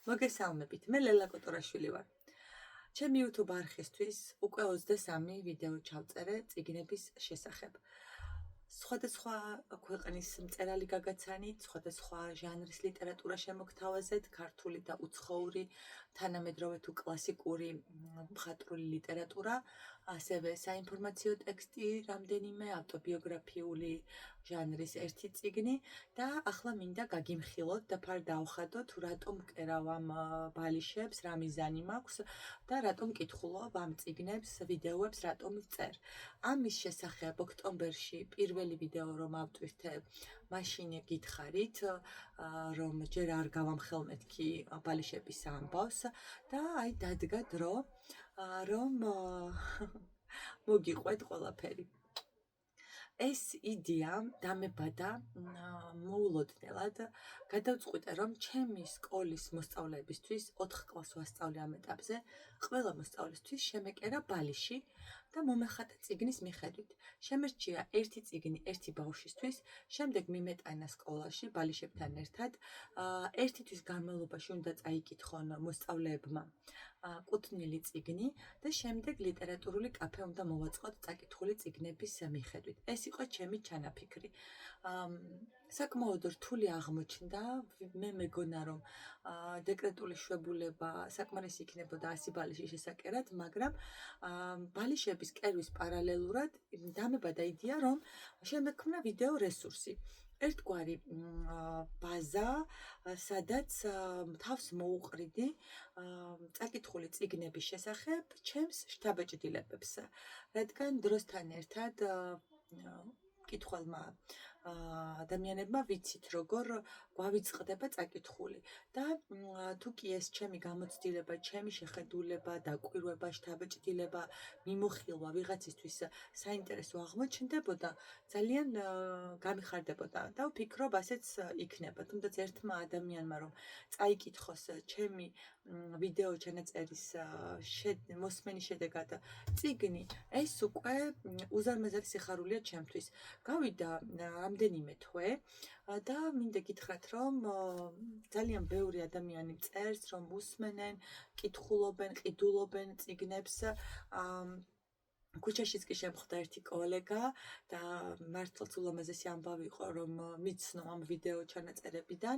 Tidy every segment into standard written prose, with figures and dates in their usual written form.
მოგესალმებით, მე ლელა კოტორაშვილი ვარ. ჩემი YouTube არხისთვის უკვე 23 ვიდეო ჩავწერე წიგნების შესახებ. სხვადასხვა ქვეყნის მწერალი გაგაცანით, სხვადასხვა ჟანრის ლიტერატურა შემოგთავაზეთ, ქართული და უცხოური, თანამედროვე თუ კლასიკური მხატვრული ლიტერატურა, ასევე საინფორმაციო ტექსტი, რამდენიმე ავტობიოგრაფიული ჟანრის ერთი წიგნი და ახლა მინდა გაგიმხილოთ და ფარ დავხადოთ, თუ რატომ მკერავ ამ ბალიშებს, რა მიზანი მაქვს და რატომ მკითხულობ ამ წიგნებს, ვიდეოებს, რატომ ვწერ. ამის შესახებ ოქტომბერში პირველი ვიდეო რომ ავტვირთე, მაშინ გითხარით, რომ ჯერ არ გავამხელმეთქი ბალიშების ამბავს და აი დადგა დრო, რომ მოგიყვეთ ყველაფერი. ეს იდეა დამებადა მოულოდნელად, გადავწყვიტე, რომ ჩემი სკოლის მოსწავლეებისთვის 4 კლასს ვასწავლე ამ ეტაპზე, ყველა მოსწავლისთვის შემეკერა ბალიში და მომეხატა წიგნის მიხედვით. შემერჩია ერთი წიგნი ერთი ბავშვისთვის, შემდეგ მიმეტანა სკოლაში ბალიშებთან ერთად, ერთი თვის განმავლობაში უნდა წაიკითხონ მოსწავლეებმა კუთვნილი წიგნი და შემდეგ ლიტერატურული კაფე უნდა მოვაწყოთ წაკითხული წიგნების მიხედვით. ეს იყო ჩემი ჩანაფიქრი. საკმაოდ რთული აღმოჩნდა, მე მეგონა რომ დეკრეტული შვებულება საკმარისი იქნებოდა 100 ბალიში შესაკერად, მაგრამ ბალიშების კერვის პარალელურად დამებადა იდეა, რომ შემექმნა ვიდეო რესურსი. ერთგვარი ბაზა, სადაც თავს მოუყრიდი წაკითხული წიგნების შესახებ ჩემს შთაბეჭდილებებს, რადგან დროსთან ერთად კითხველმა ადამიანებმა ვიცით, როგორ გვავიწყდება წაკითხული და თუ კი ეს ჩემი გამოცდილება, ჩემი შეხედულება, დაკვირვება, შთაბეჭდილება, მიმოხილვა ვიღაცისთვის საინტერესო აღმოჩნდებოდა, ძალიან გამიხარდებოდა და ვფიქრობ, ასეც იქნება. თუმცა ერთმა ადამიანმა რომ წაიკითხოს ჩემი ვიდეო ჩანაწერის მოსმენის შედეგად წიგნი, ეს უკვე უზარმაზარი სიხარულია ჩემთვის. გავიდა რამდენიმე თვე და მინდა გითხრათ, რომ ძალიან ბევრი ადამიანი წერს, რომ უსმენენ, კითხულობენ, ყიდულობენ წიგნებს. ქუჩაშიც კი შემხვდა ერთი კოლეგა და მართლაც ულამაზესი ამბავი იყო, რომ მიცნო ამ ვიდეო ჩანაწერებიდან.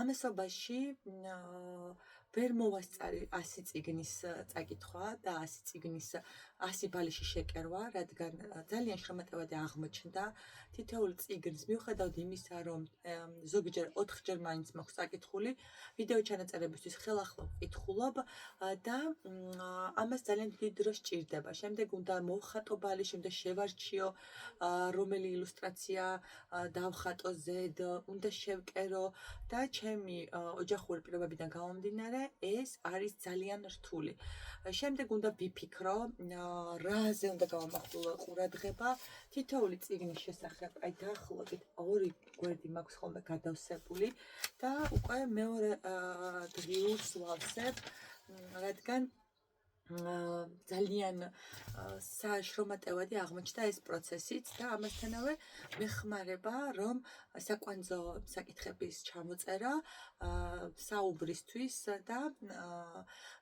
ამასობაში ვერ მოვასწარი 100 წიგნის წაკითხვა და 100 წიგნის 100 ბალიში შეკერვა, რადგან ძალიან შრომატევადი აღმოჩნდა თითოეულ წიგნს, მიუხედავად იმისა, რომ ზოგჯერ 4-ჯერ მაინც მაქვს წაკითხული, ვიდეო ჩანაწერებისთვის ხელახლა ვკითხულობ და ამას ძალიან დიდი დრო სჭირდება. შემდეგ უნდა მოვხატო ბალიში, უნდა შევარჩიო, რომელი ილუსტრაცია დავხატო ზედ, უნდა შევკერო და ჩემი ოჯახური პირობებიდან გამომდინარე, ეს არის ძალიან რთული. შემდეგ უნდა ვიფიქრო, რაზე უნდა გავამახვილო ყურადღება, თითოეული წიგნის შესახებ, აი დაახლოებით 2 გვერდი მაქვს ხოლმე გადავსებული და უკვე მეორე დღიურს ვავსებ, რადგან ძალიან საშრომატევადი აღმოჩნდა ეს პროცესიც და ამასთანავე მეხმარება, რომ საკვანძო საკითხების ჩამოწერა საუბრისთვის და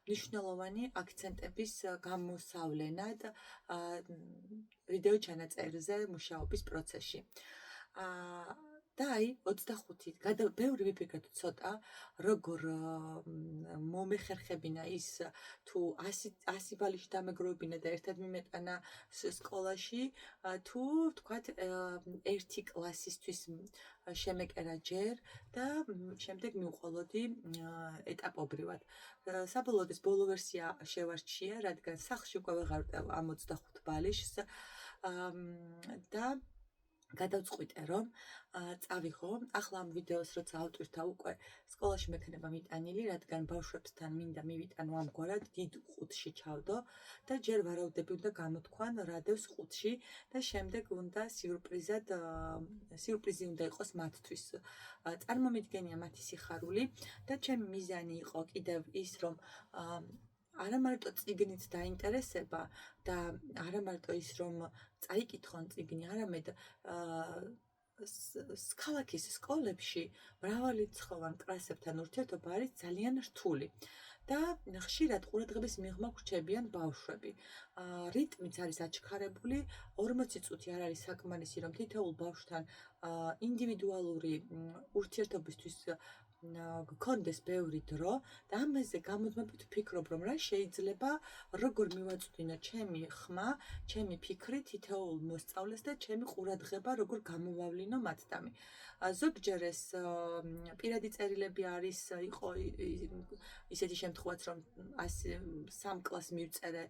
მნიშვნელოვანი აქცენტების გამოსავლენად ვიდეო ჩანაწერზე მუშაობის პროცესში. და აი 25 ბევრი ვიფიქრეთ ცოტა, როგორ მომეხერხებინა ის თუ 100 ბალიში დამეგროვებინა და ერთად მიმეტანა სკოლაში, თუ ვთქვათ ერთი კლასისთვის შემეკერა ჯერ და შემდეგ მივყოლოდი ეტაპობრივად. საბოლოოდ ეს ბოლო ვერსია შევარჩიე, რადგან სახლში უკვე ვეღარ ვტევ ამ 25 ბალიშს და გადავწყვიტე, რომ წავიღო, ახლა ამ ვიდეოს როცა ავტვირთა უკვე სკოლაში მექნება მიტანილი, რადგან ბავშვებთან მინდა მივიტანო ამგვარად დიდ ყუთში ჩავდო და ჯერ ვარავდები უნდა გამოთქვან რადევს ყუთში და შემდეგ უნდა სიურპრიზი უნდა იყოს მათთვის. წარმომიდგენია მათი სიხარული და ჩემი მიზანი იყო კიდევ ის, რომ არა მარტო წიგნით დაინტერესება და არა მარტო ის, რომ წაიკითხონ წიგნი, არამედ ქალაქის სკოლებში მრავალრიცხოვან კლასებთან ურთიერთობა არის ძალიან რთული და ხშირად ყურადღების მიღმა გრჩებიან ბავშვები. რიტმიც არის აჩქარებული, 40 წუთი არ არის საკმარისი, რომ თითოეულ ბავშვთან ინდივიდუალური ურთიერთობისთვის გქონდეს ბევრი დრო და ამაზე გამუდმებით ვფიქრობ, რომ რა შეიძლება როგორ მივაწვდინო ჩემი ხმა, ჩემი ფიქრი თითოეულ მოსწავლეს და ჩემი ყურადღება როგორ გამოვავლინო მათთამი. ზოგჯერ ეს პირადი წერილები არის, იყო ისეთი შემთხვევაც, რომ 3 კლასს მივწერე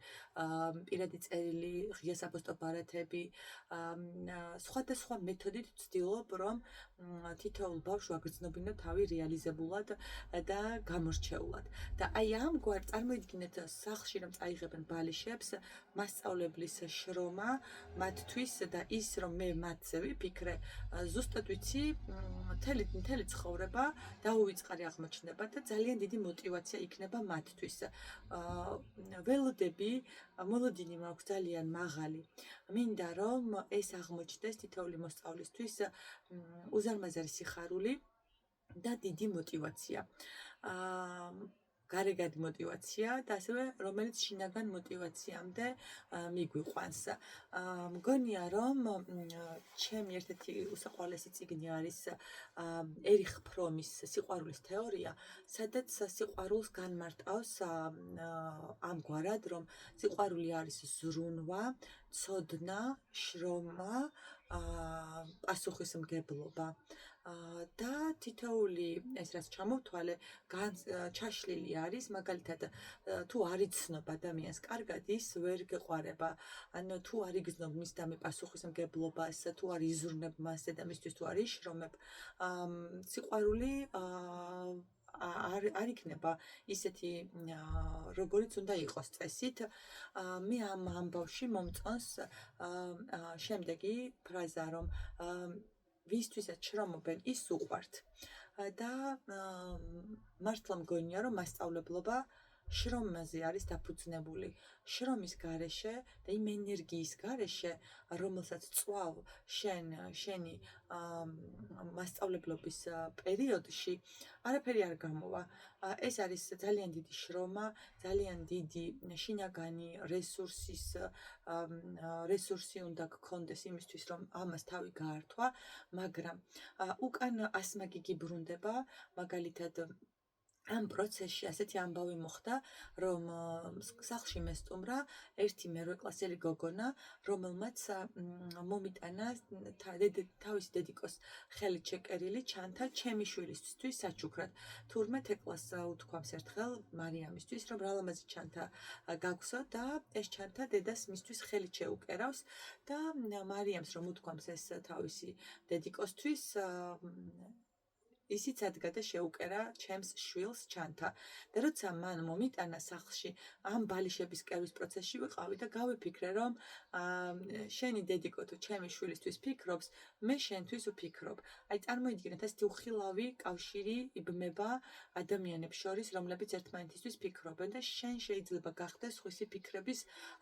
პირადი წერილი, ღია საფოსტო ბარათები, სხვადასხვა მეთოდით ვცდილობ, რომ თითოეულ ბავშვს ვაგრძნობინო თავი რეალიზებულად და გამორჩეულად. და აი ამგვარ წარმოიდგინეთ სახლში რომ წაიღებენ ბალიშებს, მასწავლებლის შრომა მათთვის და ის რომ მე მათზე ვიფიქრე, ზუსტად ვიცი, მთელი ცხოვრება დაუვიწყარი აღმოჩნდება და ძალიან დიდი мотиваცია იქნება მათთვის. ველოდები, მოლოდინი მაქვს ძალიან მაღალი. მინდა რომ ეს აღმოჩნდეს თითოეული მოსწავლისთვის უზარმაზარი სიხარული და დიდი мотиваცია. გარეგანი мотиваცია და ასევე რომელიც შინაგან мотиваციამდე მიგვიყვანს. მგონია რომ ჩემი ერთ-ერთი უსაყვარლესი წიგნი არის ერიხ ფრომის სიყვარულის თეორია, სადაც სიყვარულს განმარტავს ამგვარად, რომ სიყვარული არის ზრუნვა, ცოდნა, შრომა, პასუხისმგებლობა. და თითოეული ეს რაც ჩამოვთვალე, ჩაშლილი არის, მაგალითად, თუ არ იცნობ ადამიანს კარგად, ის ვერ გეყვარება. ანუ თუ არ იგრძნობ მისდამი პასუხისმგებლობას, თუ არ იზრუნებ მასზე და მისთვის თუ არ იშრომებ, სიყვარული არ იქნება ისეთი, როგორიც უნდა იყოს წესით. მე ამ ამბავში მომწონს შემდეგი ფრაზა, რომ ვისთვისაც შრომობენ, ის უყვართ. და მართლა მგონია, რომ მასწავლებლობა შრომაზე არის დაფუძნებული. შრომის გარეშე და იმ ენერგიის გარეშე, რომელსაც წვავ შენი მასწავლებლობის პერიოდში, არაფერი არ გამოვა. ეს არის ძალიან დიდი შრომა, ძალიან დიდი შინაგანი რესურსი უნდა გქონდეს იმისთვის, რომ ამას თავი გაართვა, მაგრამ უკან ასმაგი გიბრუნდება, მაგალითად ამ პროცესში ასეთი ამბავი მოხდა, რომ სახლში მესტუმრა ერთი მერვეკლასელი გოგონა, რომელმაც მომიტანა თავისი დედიკოს ხელით შეკერილი ჩანთა ჩემი შვილისთვის საჩუქრად. თურმე თეკლას უთქვამს ერთხელ მარიამისთვის, რომ რა ლამაზი ჩანთა გაგვსო და ეს ჩანთა დედას მისთვის ხელით შეუკერავს და მარიამს რომ უთქვამს ეს თავისი დედიკოსთვის, ისიც ადგა და შეუკერა ჩემს შვილს ჩანთა. და როცა მან მომიტანა სახლში, ამ ბალიშების კერვის პროცესში ვიყავი და გავიფიქრე, რომ შენი დედიკო თუ ჩემი შვილისთვის ფიქრობს, მე შენთვის ვფიქრობ. აი წარმოიდგინეთ, ეს უხილავი კავშირი იბმება ადამიანებს შორის, რომლებიც ერთმანეთისთვის ფიქრობენ და შენ შეიძლება გახდეს სხვისი ფიქრების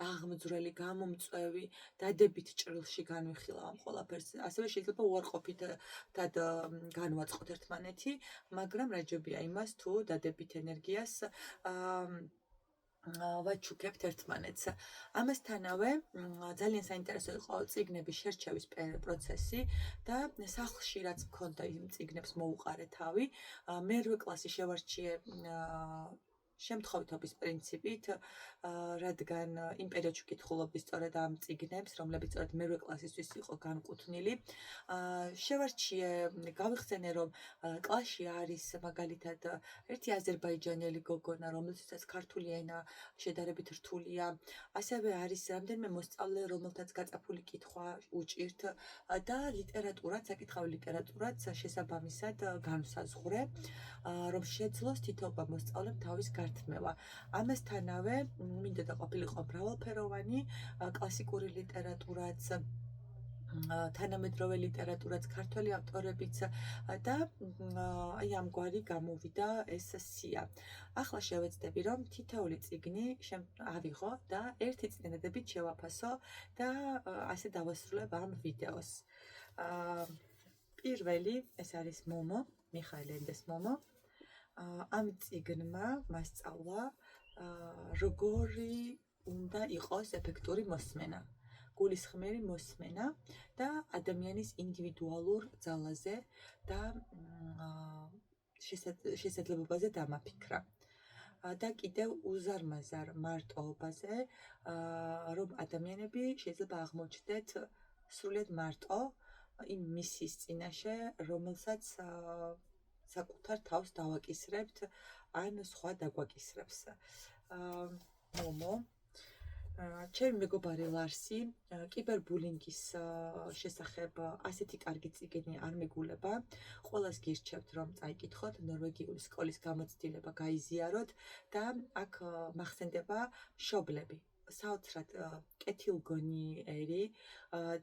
აღმძვრელი, გამომწვევი, დადებით ჭრილში განვიხილავ ამ ყველაფერს. ასევე შეიძლება უარყოფითად განვაწყოთ ერთმანეთი, მაგრამ რაჯობია იმას, თუ დადებით ენერგიას ვაჩუქებთ ერთმანეთს. ამასთანავე ძალიან საინტერესო იყო წიგნების შერჩევის პროცესი და სახლში რაც მქონდა იმ წიგნებს მოუყარე თავი. მერვე კლასი შევარჩიე შემთხვევითობის პრინციპით, რადგან იმ პერიოდში ვკითხულობდი სწორედ ამ წიგნებს, რომლებიც სწორედ მერვე კლასისთვის იყო განკუთვნილი. შევარჩიე, გავიხსენე, რომ კლასში არის მაგალითად ერთი აზერბაიჯანელი გოგონა, რომელიცაც ქართული ენა შედარებით რთულია. ასევე არის რამდენიმე მოსწავლე, რომელთაც გაწაფული კითხვა უჭირთ და ლიტერატურაც, საკითხავი ლიტერატურაც შესაბამისად განვსაზღვრე, რომ შეძლოს თითოეულ მოსწავლემ თავის გართმევა. ამასთანავე მინდოდა ყოფილიყო მრავალფეროვანი, კლასიკური ლიტერატურაც, თანამედროვე ლიტერატურაც, ქართველი ავტორებიც და აი ამგვარი გამოვიდა ეს სია. ახლა შევეცდები, რომ თითოეული წიგნი ავიღო და ერთი წინადადებით შევაფასო და ასე დავასრულებ ამ ვიდეოს. პირველი ეს არის მომო, მიხაილ ენდეს მომო. ამ წიგნმა მასწავლა როგორი უნდა იყოს ეფექტური მოსმენა, გულისხმიერი მოსმენა და ადამიანის ინდივიდუალურ ძალაზე და შესაძლებლობაზე დამაფიქრა. და კიდევ უზარმაზარ მარტოობაზე, რომ ადამიანები შეიძლება აღმოჩნდეთ სრულიად მარტო იმ მისის წინაშე, რომელსაც საკუთარ თავს დავაკისრებთ, ან სხვა დაგვაკისრებს. მომო, ჩემი მეგობარი ლარსი კიბერბულინგის შესახებ ასეთი კარგი წიგნი არ მეგულება. ყველას გირჩევთ, რომ წაიკითხოთ, ნორვეგიული სკოლის გამოცდილება გაიზიაროთ და აქ მახსენდება მშობლები. საოცრად კეთილგონიერი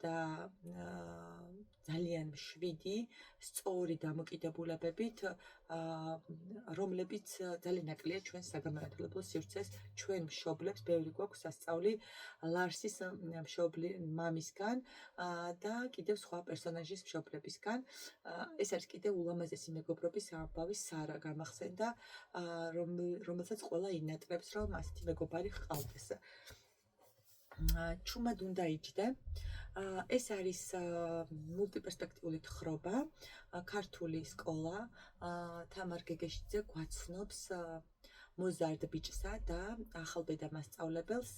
და ძალიან მშვიდი, სწორი დამოკიდებულებებით, რომლებიც ძალიან ნაკლია ჩვენ საგამართლებელ სივრცეს, ჩვენ მშობლებს, ბევრი გვაქვს სასწაული ლარსის მშობლი მამისგან და კიდევ სხვა პერსონაჟის მშობლებისგან. ეს არის კიდევ ულამაზესი მეგობრობის ამბავი სარა გამახსენდა, რომელსაც ყველა ინატრებს, რომ ასეთი მეგობარი ჰყავდეს. ჩუმად უნდა იჯდე. ეს არის მულტიპერსპექტიული თხრობა, ქართული სკოლა, თამარ გეგეშიძე გვაცნობს მოზარდ ბიჭსა და ახალბედა მასწავლებელს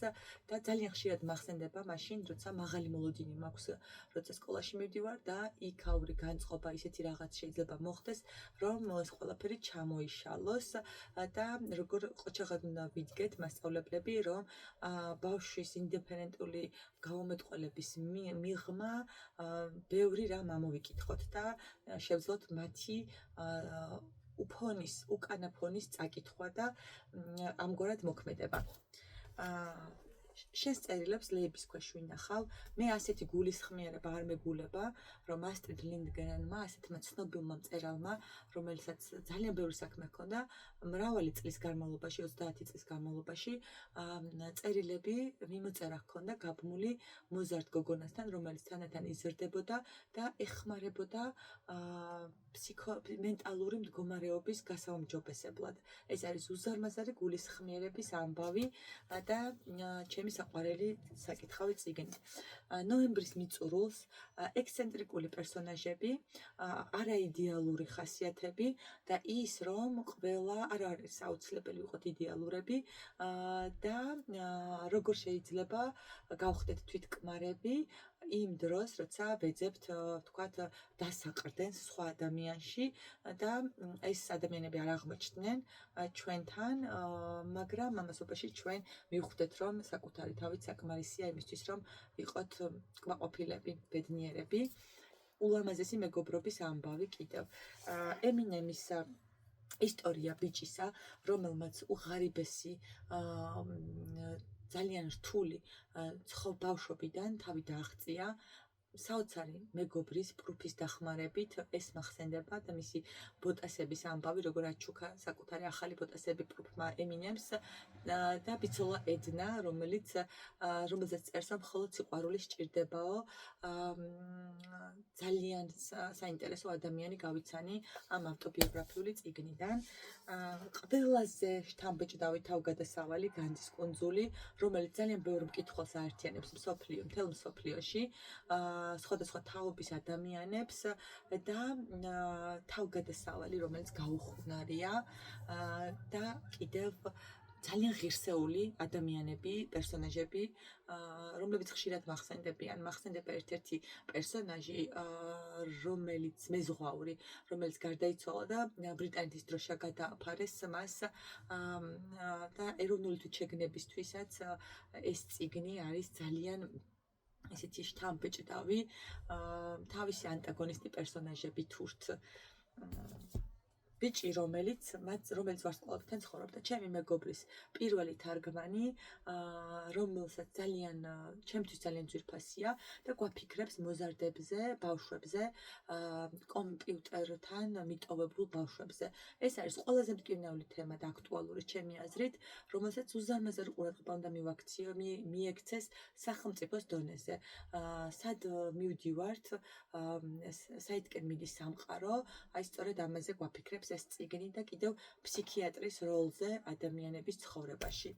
და ძალიან ხშირად მახსენდება მაშინ, როცა მაღალი მოლოდინი მაქვს, როცა სკოლაში მივდივარ და იქაური განწყობა ისეთი რაღაც შეიძლება მოხდეს, რომ ეს ყველაფერი ჩამოიშალოს და როგორ ყოჩაღად უნდა ვიდგეთ მასწავლებლები, რომ ბავშვის ინდიფერენტული გაუმეტყველების მიღმა ბევრი რამ ამოვიკითხოთ და შევძლოთ მათი უკანა ფონის წაკითხვა და ამგვარად მოქმედება. შენს წერილებს ლეიბის ქვეშ ვინახავ, მე ასეთი გულისხმიერება არ მეგულება, რომ ასტრიდ ლინდგრენმა, ასეთმა ცნობილმა მწერალმა, რომელსაც ძალიან ბევრი საქმე ჰქონდა, მრავალი წლის განმავლობაში, 30 წლის განმავლობაში, წერილები მიმოწერა ჰქონდა გაბმული მოზარდ გოგონასთან, რომელიც თანათან იზრდებოდა და ეხმარებოდა მენტალური მდგომარეობის გასაუმჯობესებლად. ეს არის უზარმაზარი გულისხმიერების ამბავი და ჩემი საყვარელი საკითხავი წიგნი. ნოემბრის მიწურულს ექსცენტრიკული პერსონაჟები, არაიდეალური ხასიათები და ის, რომ ყველა არ არის აუცილებელი ვიყოთ იდეალურები და როგორ შეიძლება გავხდეთ თვითკმარები იმ დროს, როცა ვეძებთ, ვთქვათ, დასაყრდენს სხვა ადამიანში და ეს ადამიანები არ აღმოჩნდნენ ჩვენთან, მაგრამ ამასობაში ჩვენ მივხვდეთ, რომ საკუთარი თავით საკმარისია იმისთვის, რომ ვიყოთ კმაყოფილები, ბედნიერები. ულამაზესი მეგობრობის ამბავი კიდევ. ემინემის ისტორია ბიჭისა, რომელმაც უღარიბესი ძალიან რთული ბავშვობიდან თავი დააღწია, საოცარი მეგობრის პრუფის დახმარებით ეს მახსენდება და მისი ბოტასების ამბავი, როგორ აჩუქა საკუთარი ახალი ბოტასები პრუფმა ემინემს და ბიცოლა ედნა, რომელზეც წერს, რომ მხოლოდ სიყვარული სჭირდებაო, ძალიან საინტერესო ადამიანი გავიცანი ამ ავტობიოგრაფიული წიგნიდან. ყველაზე შთამბეჭდავი თავგადასავალი განძის კუნძული, რომელიც ძალიან ბევრ მკითხველს აერთიანებს მთელ მსოფლიოში, სხვადასხვა თაობის ადამიანებს და თავგადასავალი, რომელიც გაუხვნარია და კიდევ ძალიან ღირსეული ადამიანები, პერსონაჟები, რომლებიც ხშირად მახსენდებიან. მახსენდება ერთ-ერთი პერსონაჟი, რომელიც მეზღვაური, რომელიც გარდაიცვალა და ბრიტანეთის დროშა გადააფარეს მას და ეროვნული თვითშეგნებისთვისაც ეს წიგნი არის ძალიან ესეთი შთამბეჭდავი, თავისი ანტაგონისტი პერსონაჟებით თურთ. ბიჭი, რომელიც ვარსკვლავებთან ცხოვრობდა. ჩემი მეგობრის პირველი თარგმანი, რომელსაც ჩემთვის ძალიან ძვირფასია და გვაფიქრებს მოზარდებზე, ბავშვებზე, კომპიუტერთან მიტოვებულ ბავშვებზე. ეს არის ყველაზე მტკივნეული თემა და აქტუალური ჩემი აზრით, რომელსაც უზარმაზარ ყურადღება უნდა მიექცეს სახელმწიფოს დონეზე. სად მივდივართ, საითკენ მიდის სამყარო, აი სწორედ ამაზე გვაფიქრებს ეს წიგნი და კიდევ ფსიქიატრის როლზე ადამიანების ცხოვრებაში.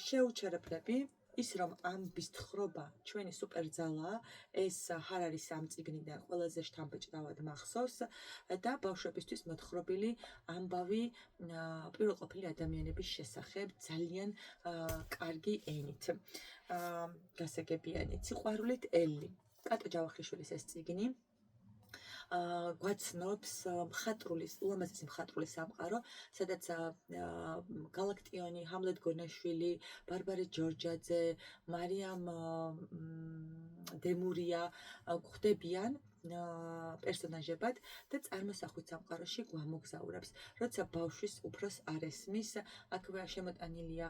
შეუჩერებლები ის რომ ამბის თხრობა ჩვენი სუპერძალაა, ეს არ არის ამ წიგნიდან ყველაზე შთამბეჭდავად მახსოვს და ბავშვებისთვის მოთხრობილი ამბავი პირველყოფილი ადამიანების შესახებ ძალიან კარგი ენით. გასაგებიანით, სიყვარულით ელი. კატო ჯავახიშვილის ეს წიგნი გვაცნობს ულამაზესი მხატვრული სამყარო, სადაც გალაქტიონი, ჰამლეტ გონაშვილი, ბარბარე ჯორჯაძე, მარიამ დემურია გვხვდებიან პერსონაჟებად და წარმოსახვით სამყაროში გვამოგზაურებს. როცა ბავშვის უფროს არ ესმის, აქვე შემოტანილია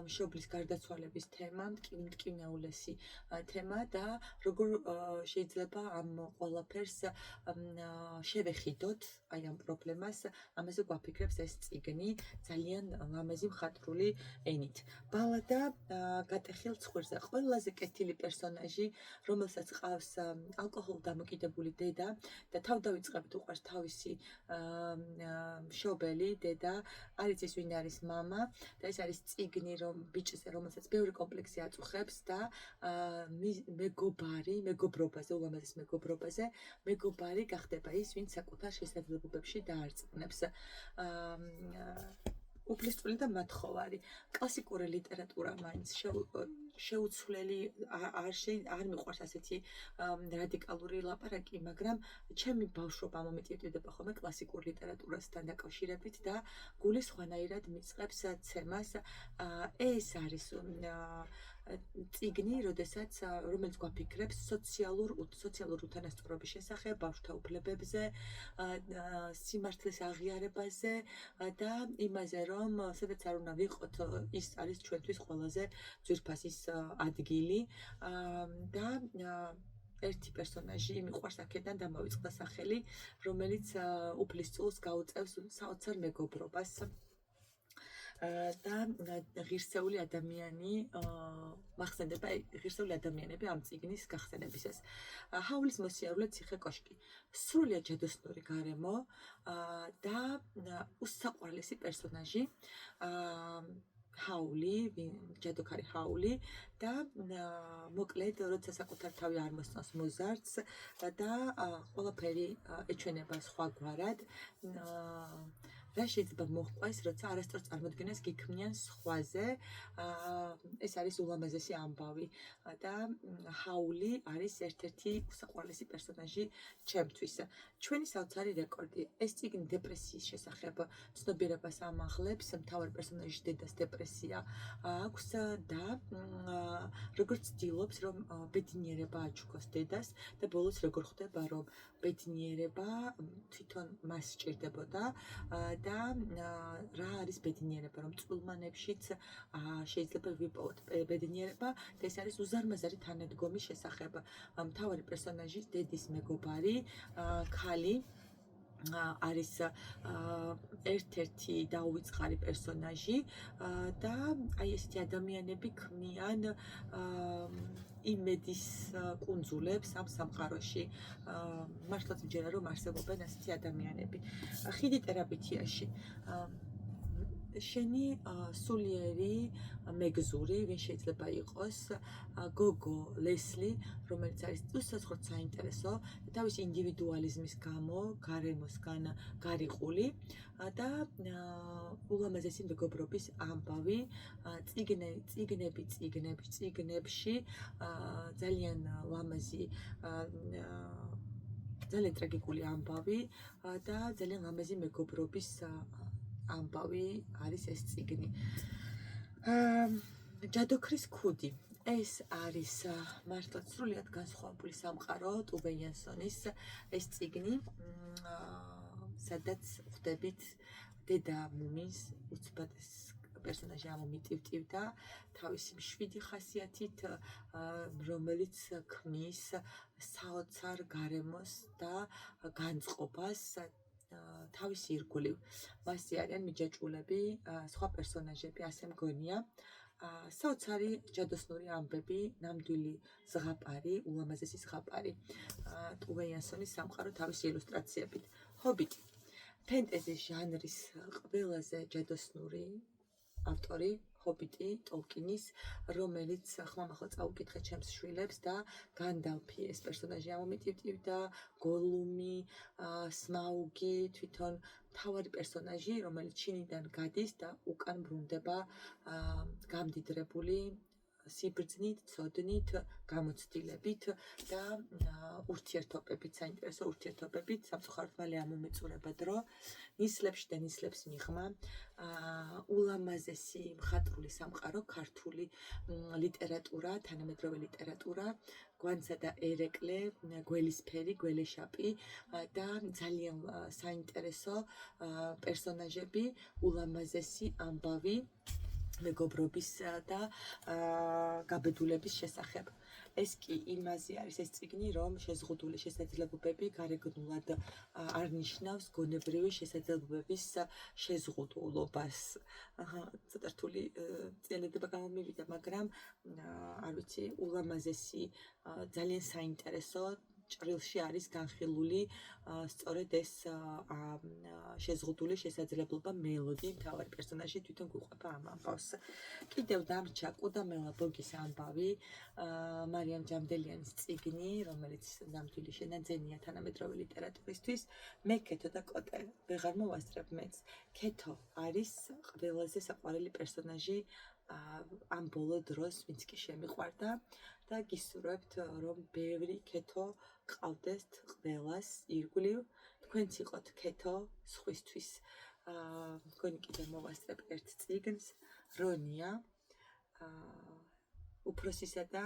მშობლის გარდაცვალების თემა, მტკივნეულესი თემა და როგორ შეიძლება ამ ყველაფერს შევეხიდოთ, აი ამ პრობლემას, ამაზე გვაფიქრებს ეს წიგნი ძალიან ლამაზი მხატვრული ენით. ბალადა გატეხილ ცხვირზე. ყველაზე კეთილი პერსონაჟი, რომელსაც ყავს ალკოჰოლ დამოკიდებული დედა და თავდავიწყებით უყვარს თავისი მშობელი დედა, არის ის ვინ არის მამა და ეს არის წიგნი ბიჭზე, რომელსაც ბევრი კომპლექსი აწუხებს და მეგობრობაზე, ულამაზეს მეგობარი გახდება ის, ვინც საკუთარ შესაძლებლობებში დაარწმუნებს. უფლისწული და მათხოვარი. კლასიკური ლიტერატურა მაინც შეუცვლელი არ მიყვარს ასეთი რადიკალური ლაპარაკი, მაგრამ ჩემი ბავშვობა მომიწევდება ხოლმე კლასიკურ ლიტერატურასთან დაკავშირებით და გული სხვანაირად მიწყებს ცემას. ეს არის წიგნი, რომელიც გვაფიქრებს სოციალურ უთანასწორობის შესახებ, ბავშვთა უფლებებზე, სიმართლის აღიარებაზე და იმაზე, რომ სადაც არ უნდა ვიყოთ, ის არის ჩვენთვის ყველაზე ძვირფასის ადგილი და ერთი პერსონაჟი მიყვარს აქედან დამავიწყდა სახელი, რომელიც უფლისწულს გაუწევს საოცარ მეგობრობას და ღირსეული ადამიანები ამ წიგნის გახსენებისას. ჰაულის მოსიარულე ციხე კოშკი. სრულიად ჯადოსნური გარემო და უსაყვარლესი პერსონაჟი ჰაული, ჯადოქარი ჰაული და მოკლედ, როცა საკუთარ თავი არ მოსწონს მოზარდს და ყველაფერი ეჩვენება სხვაგვარად, რა შეიძლება მოჰყვეს, როცა არასწორ წარმოდგენას გიქმნიან სხვაზე. ეს არის ულამაზესი ამბავი და ჰაული არის ერთ-ერთი უსაყვარლესი პერსონაჟი ჩემთვის. ჩვენი საოცარი რეკორდი. ეს წიგნი დეპრესიის შესახებ ცნობიერებას ამაღლებს, მთავარ პერსონაჟის დედას დეპრესია აქვს და როგორც ცდილობს, რომ ბედნიერება აჩუქოს დედას და ბოლოს როგორ ხვდება, რომ ბედნიერება თვითონ მას სჭირდებოდა და რა არის ბედნიერება, რომ წყვილმანებშიც შეიძლება ვიპოვოთ ბედნიერება და ეს არის უზარმაზარი თანადგომის შესახებ. მთავარი პერსონაჟის დედის მეგობარი ქალი არის ერთ-ერთი დაუვიწყარი პერსონაჟი და აი ესეთი ადამიანები ქმნიან იმედის კუნძულებს ამ სამყაროში. მართლაც მჯერა რომ არსებობენ ასეთი ადამიანები. ხიდი ტერაბითიაში. შენი სულიერი მეგზური, ვინ შეიძლება იყოს, გოგო ლესლი, რომელიც არის უსაცხროდ საინტერესო და თავის ინდივიდუალიზმის გამო გარემოსგან გარიყული და ულამაზესი მეგობრობის ამბავი, წიგნებში ძალიან ლამაზი ძალიან ტრაგიკული ამბავი და ძალიან ლამაზი მეგობრობის ამბავი არის ეს წიგნი. ჯადოქრის ქუდი. ეს არის მართლაც სრულიად განსხვავებული სამყარო, ტუვე იენსონის ეს წიგნი. სადაც ხვდებით დედა მუმის უცბადეს პერსონაჟი ამომიტივტივდა თავისი მშვიდი ხასიათით, რომელიც ქმნის საოცარ გარემოს და განწყობას თავის ირგვლივ. მასზე არიან მიჯაჭვულები, სხვა პერსონაჟები, ასე მგონია. საოცარი ჯადოსნური ამბები, ნამდვილი ზღაპარი, ულამაზესი ზღაპარი. ტუვე იანსონის სამყარო თავისი ილუსტრაციებით. ჰობიტი. ფენტეზის ჟანრის ყველაზე ჯადოსნური ავტორი, ჰობიტი, ტოლკინის, რომელიც ხმამაღლა წაუკითხეთ ჩემს შვილებს და განდალფი ეს პერსონაჟი ამომიტივტივდა, გოლუმი, სმაუგი, თვითონ მთავარი პერსონაჟი, რომელიც ჩინიდან გადის და უკან ბრუნდება გამდიდრებული სიბრძნით, ცოდნით, გამოცდილებით და ურთიერთობებით, საინტერესო ურთიერთობებით, სამწუხაროდ მალე ამომეწურება დრო, ნისლებში და ნისლებს მიღმა, ულამაზესი მხატვრული სამყარო, ქართული ლიტერატურა, თანამედროვე ლიტერატურა, გვანცა და ერეკლე, გველისფერი, გველეშაპი და ძალიან საინტერესო პერსონაჟები, ულამაზესი ამბავი მეგობრობის და გაბედულების შესახებ. ეს კი იმაზე არის ეს წიგნი, რომ შეზღუდული შესაძლებლობები გარეგნულად არ ნიშნავს გონებრივი შესაძლებლობების შეზღუდულობას. ცოტა რთული წელედება გამომივიდა, მაგრამ არ ვიცი, ულამაზესი, ძალიან საინტერესო ჭრილში არის განხილული სწორედ ეს შეზღუდული შესაძლებლობა მელოდი, მთავარი პერსონაჟი თვითონ გვიყვება ამ ამბავს. კიდევ დამრჩა კუდამელა ბოგის ამბავი, მარიამ ჯამდელიანის წიგნი, რომელიც ნამდვილი შენაძენია თანამედროვე ლიტერატურისთვის. მე ქეთო და კოტე ვეღარ მოვასწრებ მეც. ქეთო არის ყველაზე საყვარელი პერსონაჟი ამ ბოლო დროს, ვინც კი შემიყვარდა და გისურვებთ, რომ ბევრი ქეთო ყავდეთ ყველას ირგვლივ, თქვენც იყოთ ქეთო სხვისთვის. მგონი კიდევ მოვასწრებ ერთ წიგნს, რონია, უფროსისა და